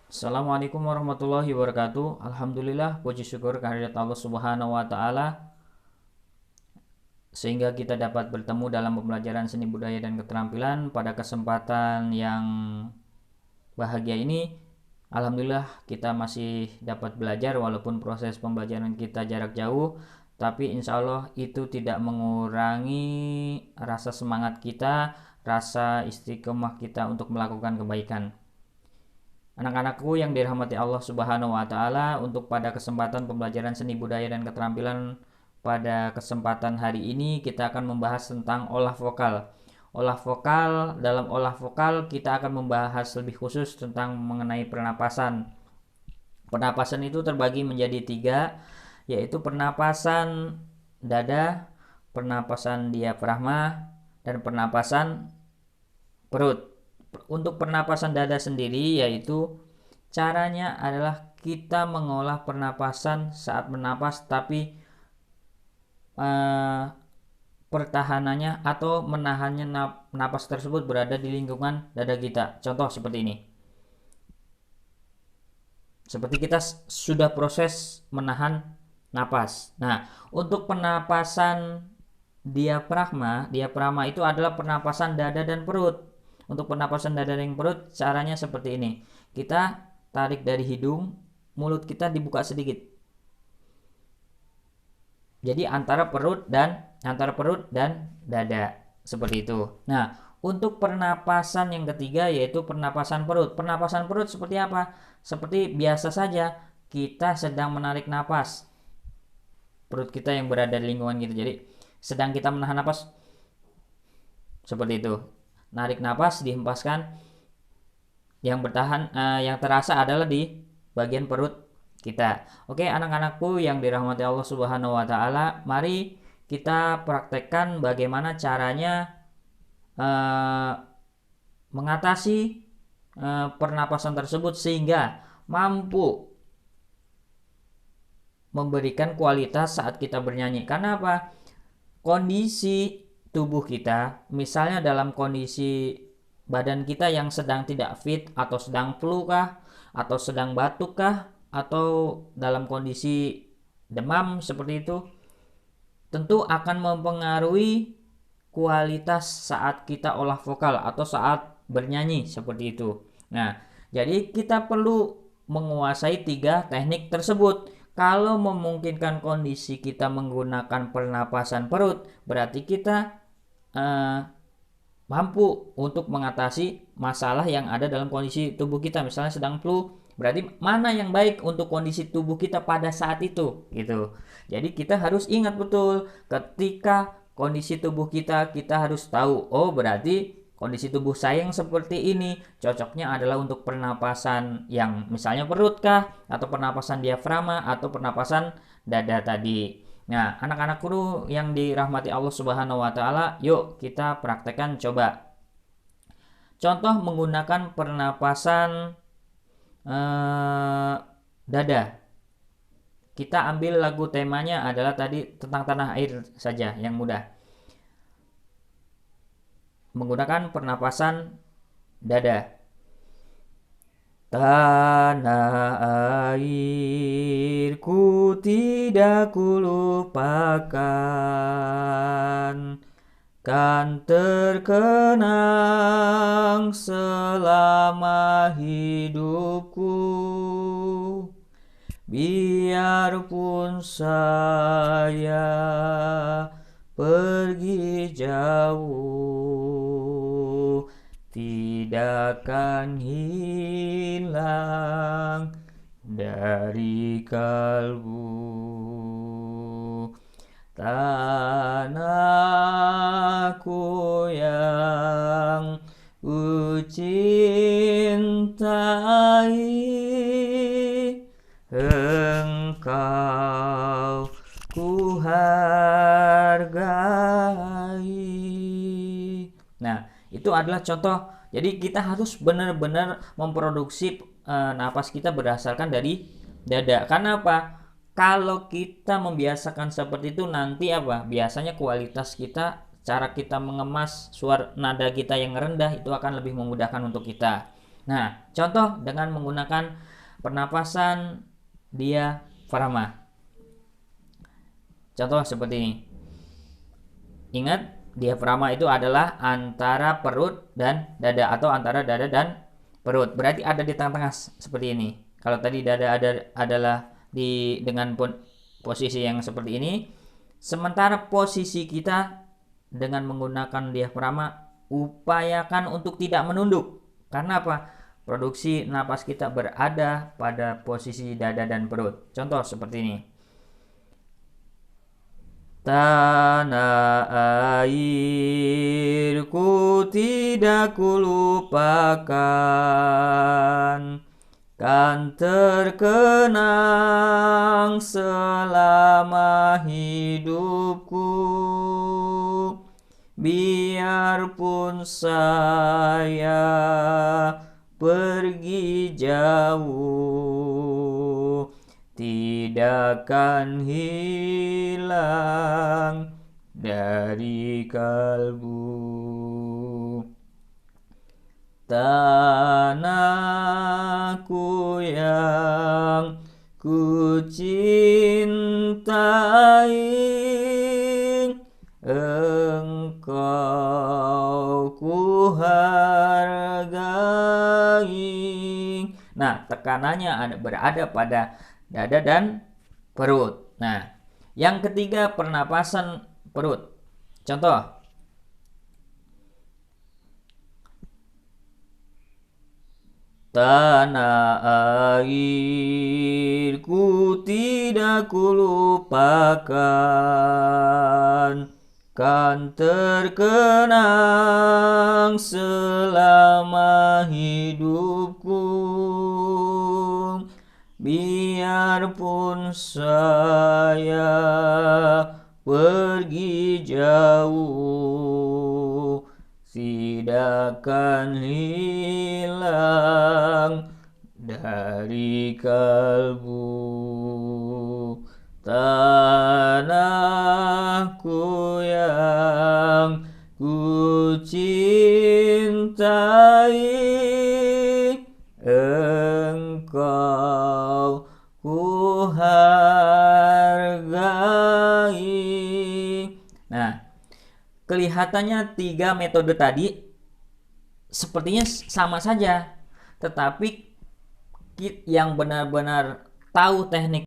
Assalamualaikum warahmatullahi wabarakatuh. Alhamdulillah, puji syukur kehadirat Allah Subhanahu wa taala sehingga kita dapat bertemu dalam pembelajaran seni budaya dan keterampilan pada kesempatan yang bahagia ini. Alhamdulillah kita masih dapat belajar walaupun proses pembelajaran kita jarak jauh, tapi insya Allah itu tidak mengurangi rasa semangat kita, rasa istiqomah kita untuk melakukan kebaikan. Anak-anakku yang dirahmati Allah Subhanahu wa taala, untuk pada kesempatan pembelajaran seni budaya dan keterampilan pada kesempatan hari ini kita akan membahas tentang olah vokal. Olah vokal, dalam olah vokal kita akan membahas lebih khusus tentang mengenai pernapasan. Pernapasan itu terbagi menjadi tiga, yaitu pernapasan dada, pernapasan diafragma, dan pernapasan perut. Untuk pernapasan dada sendiri, yaitu caranya adalah kita mengolah pernapasan saat bernapas, tapi pertahanannya atau menahannya napas tersebut berada di lingkungan dada kita. Contoh seperti ini. Seperti kita sudah proses menahan napas. Nah, untuk pernapasan diafragma itu adalah pernapasan dada dan perut. Untuk pernapasan dada dan perut caranya seperti ini. Kita tarik dari hidung, mulut kita dibuka sedikit. Jadi antara perut dan dada seperti itu. Nah, untuk pernapasan yang ketiga yaitu pernapasan perut. Pernapasan perut seperti apa? Seperti biasa saja kita sedang menarik napas. Perut kita yang berada di lingkungan gitu. Jadi sedang kita menahan napas seperti itu. Narik napas, dihempaskan. Yang bertahan, yang terasa adalah di bagian perut kita. Oke, anak-anakku yang dirahmati Allah Subhanahu wa taala, mari kita praktekkan bagaimana caranya mengatasi pernapasan tersebut sehingga mampu memberikan kualitas saat kita bernyanyi. Karena apa? Kondisi tubuh kita, misalnya dalam kondisi badan kita yang sedang tidak fit atau sedang flu kah, atau sedang batuk kah, atau dalam kondisi demam seperti itu, tentu akan mempengaruhi kualitas saat kita olah vokal atau saat bernyanyi seperti itu. Nah, jadi kita perlu menguasai tiga teknik tersebut. Kalau memungkinkan kondisi kita menggunakan pernapasan perut, berarti kita mampu untuk mengatasi masalah yang ada dalam kondisi tubuh kita. Misalnya sedang flu, berarti mana yang baik untuk kondisi tubuh kita pada saat itu gitu. Jadi kita harus ingat betul ketika kondisi tubuh kita harus tahu, oh berarti kondisi tubuh saya yang seperti ini cocoknya adalah untuk pernapasan yang misalnya perut kah, atau pernapasan diafragma, atau pernapasan dada tadi. Nah, anak-anakku yang dirahmati Allah Subhanahu wa taala, yuk kita praktekkan coba. Contoh menggunakan pernapasan dada. Kita ambil lagu temanya adalah tadi tentang tanah air saja yang mudah. Menggunakan pernapasan dada. Tanah airku tidak kulupakan, kan terkenang selama hidupku. Biarpun saya pergi jauh, tidak akan hilang dari kalbu. Tanahku yang ku cintai, engkau ku hargai. Nah, itu adalah contoh. Jadi kita harus benar-benar memproduksi napas kita berdasarkan dari dada. Karena apa? Kalau kita membiasakan seperti itu, nanti apa? Biasanya kualitas kita, cara kita mengemas suara nada kita yang rendah itu akan lebih memudahkan untuk kita. Nah, contoh dengan menggunakan pernapasan diafragma. Contoh seperti ini. Ingat, diafragma itu adalah antara perut dan dada atau antara dada dan perut. Berarti ada di tengah-tengah seperti ini. Kalau tadi dada adalah dengan posisi yang seperti ini, sementara posisi kita dengan menggunakan diafragma, upayakan untuk tidak menunduk. Karena apa? Produksi napas kita berada pada posisi dada dan perut. Contoh seperti ini. Tanah airku tidak kulupakan, kan terkenang selama hidupku. Biarpun saya pergi jauh, tidak akan hilang dari kalbu. Tanahku yang ku cintai, engkau ku hargai. Nah, tekanannya berada pada dada dan perut. Nah, yang ketiga pernapasan perut. Contoh. Tanah airku tidak kulupakan, kan terkenang selama hidupku. Biarpun saya pergi jauh, tidak akan hilang dari kalbu. Tanahku yang ku cintai, engkau ku hargai. Nah, kelihatannya 3 metode tadi sepertinya sama saja, tetapi yang benar-benar tahu teknik